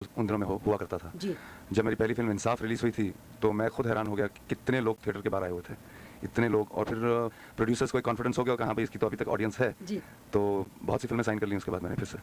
उन दिनों में हुआ करता था। जी। जब मेरी पहली फिल्म इंसाफ रिलीज़ हुई थी, तो मैं खुद हैरान हो गया कि कितने लोग थिएटर के बाहर आए हुए थे। इतने लोग, और फिर प्रोड्यूसर्स को एक कॉन्फिडेंस हो गया कि हाँ भाई, इसकी तो अभी तक ऑडियंस है। जी। तो बहुत सी फिल्में साइन कर ली उसके बाद मैंने फिर से।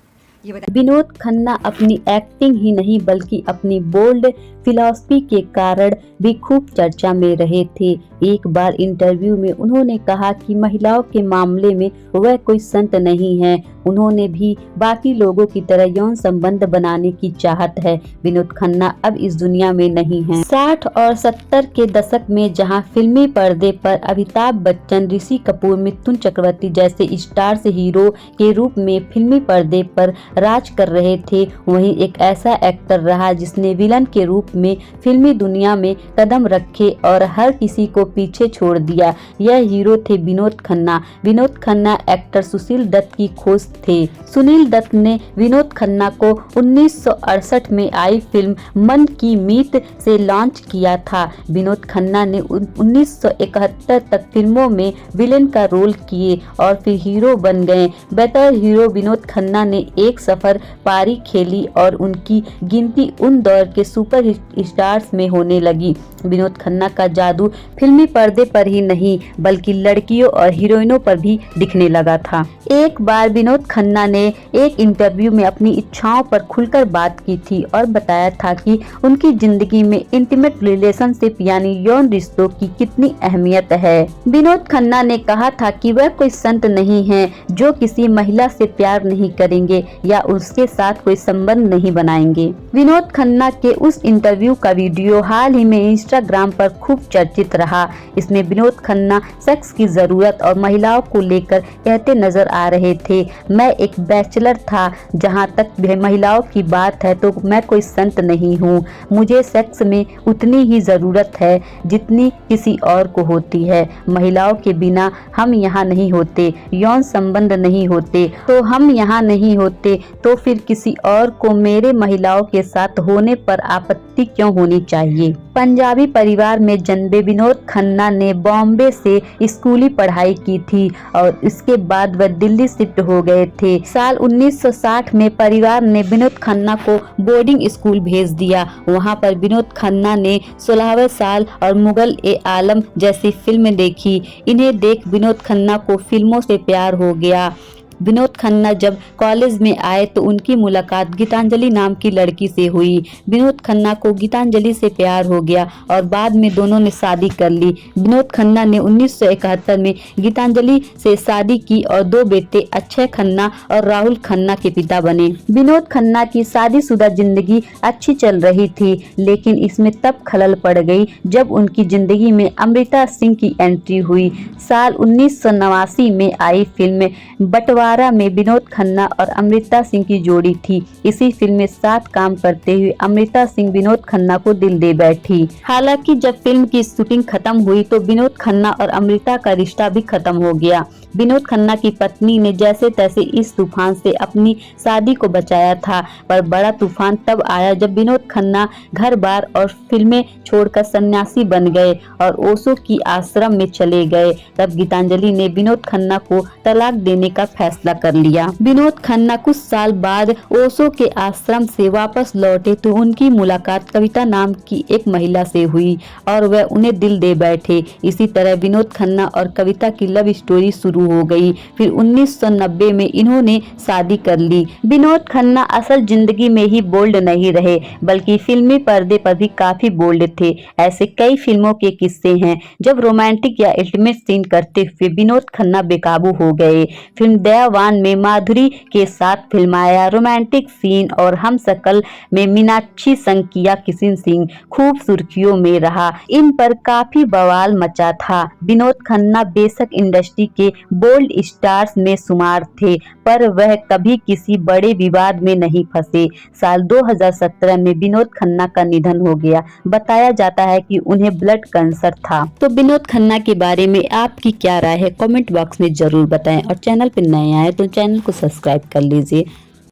विनोद खन्ना अपनी एक्टिंग ही नहीं बल्कि अपनी बोल्ड फिलॉसफी के कारण भी खूब चर्चा में रहे थे। एक बार इंटरव्यू में उन्होंने कहा कि महिलाओं के मामले में वह कोई संत नहीं है, उन्होंने भी बाकी लोगों की तरह यौन संबंध बनाने की चाहत है। विनोद खन्ना अब इस दुनिया में नहीं हैं। 60 और 70 के दशक में जहां फिल्मी पर्दे पर अमिताभ बच्चन, ऋषि कपूर, मिथुन चक्रवर्ती जैसे स्टार्स हीरो के रूप में फिल्मी पर्दे पर राज कर रहे थे, वहीं एक ऐसा एक्टर रहा जिसने विलन के रूप में फिल्मी दुनिया में कदम रखे और हर किसी को पीछे छोड़ दिया। यह हीरो थे विनोद खन्ना। विनोद खन्ना एक्टर सुनील दत्त की खोज थे। सुनील दत्त ने विनोद खन्ना को 1968 में आई फिल्म मन की मीत से लॉन्च किया था। विनोद खन्ना ने 1971 तक फिल्मों में विलेन का रोल किए और फिर हीरो बन गए। बेहतर हीरो विनोद खन्ना ने एक सफर पारी खेली और उनकी गिनती उन दौर के सुपर स्टार्स में होने लगी। विनोद खन्ना का जादू फिल्मी पर्दे पर ही नहीं बल्कि लड़कियों और हीरोइनों पर भी दिखने लगा था। एक बार विनोद खन्ना ने एक इंटरव्यू में अपनी इच्छाओं पर खुलकर बात की थी और बताया था कि उनकी जिंदगी में इंटीमेट रिलेशनशिप यानी यौन रिश्तों की कितनी अहमियत है। विनोद खन्ना ने कहा था कि वह कोई संत नहीं है जो किसी महिला से प्यार नहीं करेंगे या उसके साथ कोई संबंध नहीं बनाएंगे। विनोद खन्ना के उस इंटरव्यू का वीडियो हाल ही में इंस्टाग्राम पर खूब चर्चित रहा। इसमें विनोद खन्ना सेक्स की जरूरत और महिलाओं को लेकर कहते नजर आ रहे थे, मैं एक बैचलर था, जहां तक महिलाओं की बात है तो मैं कोई संत नहीं हूं, मुझे सेक्स में उतनी ही जरूरत है जितनी किसी और को होती है। महिलाओं के बिना हम यहाँ नहीं होते, यौन संबंध नहीं होते तो हम यहाँ नहीं होते, तो फिर किसी और को मेरे महिलाओं के साथ होने पर आपत्ति क्यों होनी चाहिए। पंजाबी परिवार में जन्मे विनोद खन्ना ने बॉम्बे से स्कूली पढ़ाई की थी और इसके बाद वह दिल्ली शिफ्ट हो गए थे। साल 1960 में परिवार ने विनोद खन्ना को बोर्डिंग स्कूल भेज दिया। वहां पर विनोद खन्ना ने 16वें साल और मुगल ए आलम जैसी फिल्में देखी। इन्हें देख विनोद खन्ना को फिल्मों से प्यार हो गया। विनोद खन्ना जब कॉलेज में आए तो उनकी मुलाकात गीतांजलि नाम की लड़की से हुई। विनोद खन्ना को गीतांजलि से प्यार हो गया और बाद में दोनों ने शादी कर ली। विनोद खन्ना ने 1971 में गीतांजलि से शादी की और 2 बेटे अक्षय खन्ना और राहुल खन्ना के पिता बने। विनोद खन्ना की शादीशुदा जिंदगी अच्छी चल रही थी, लेकिन इसमें तब खलल पड़ गई जब उनकी जिंदगी में अमृता सिंह की एंट्री हुई। साल 1989 में आई फिल्म बटवारा में विनोद खन्ना और अमृता सिंह की जोड़ी थी। इसी फिल्म में साथ काम करते हुए अमृता सिंह विनोद खन्ना को दिल दे बैठी। हालांकि जब फिल्म की शूटिंग खत्म हुई तो विनोद खन्ना और अमृता का रिश्ता भी खत्म हो गया। विनोद खन्ना की पत्नी ने जैसे तैसे इस तूफान से अपनी शादी को बचाया था, पर बड़ा तूफान तब आया जब विनोद खन्ना घर-बार और फिल्में छोड़कर सन्यासी बन गए और ओशो की आश्रम में चले गए। तब गीतांजलि ने विनोद खन्ना को तलाक देने का फैसला कर लिया। विनोद खन्ना कुछ साल बाद ओशो के आश्रम से वापस लौटे तो उनकी मुलाकात कविता नाम की एक महिला से हुई और वह उन्हें दिल दे बैठे। इसी तरह विनोद खन्ना और कविता की लव स्टोरी शुरू हो गई। फिर 1990 में इन्होंने शादी कर ली। विनोद खन्ना असल जिंदगी में ही बोल्ड नहीं रहे बल्कि फिल्मी पर्दे पर भी काफी बोल्ड थे। ऐसे कई फिल्मों के किस्से हैं जब रोमांटिक या इंटीमेट सीन करते हुए विनोद खन्ना बेकाबू हो गए। फिल्म दयावान में माधुरी के साथ फिल्माया रोमांटिक सीन और हम शकल में मीनाक्षी संग किया किसिंग सीन खूब सुर्खियों में रहा। इन पर काफी बवाल मचा था। विनोद खन्ना बेशक इंडस्ट्री के बोल्ड स्टार्स में शुमार थे, पर वह कभी किसी बड़े विवाद में नहीं फंसे। साल 2017 में विनोद खन्ना का निधन हो गया। बताया जाता है कि उन्हें ब्लड कैंसर था। तो विनोद खन्ना के बारे में आपकी क्या राय है, कमेंट बॉक्स में जरूर बताएं और चैनल पर नए आए तो चैनल को सब्सक्राइब कर लीजिए।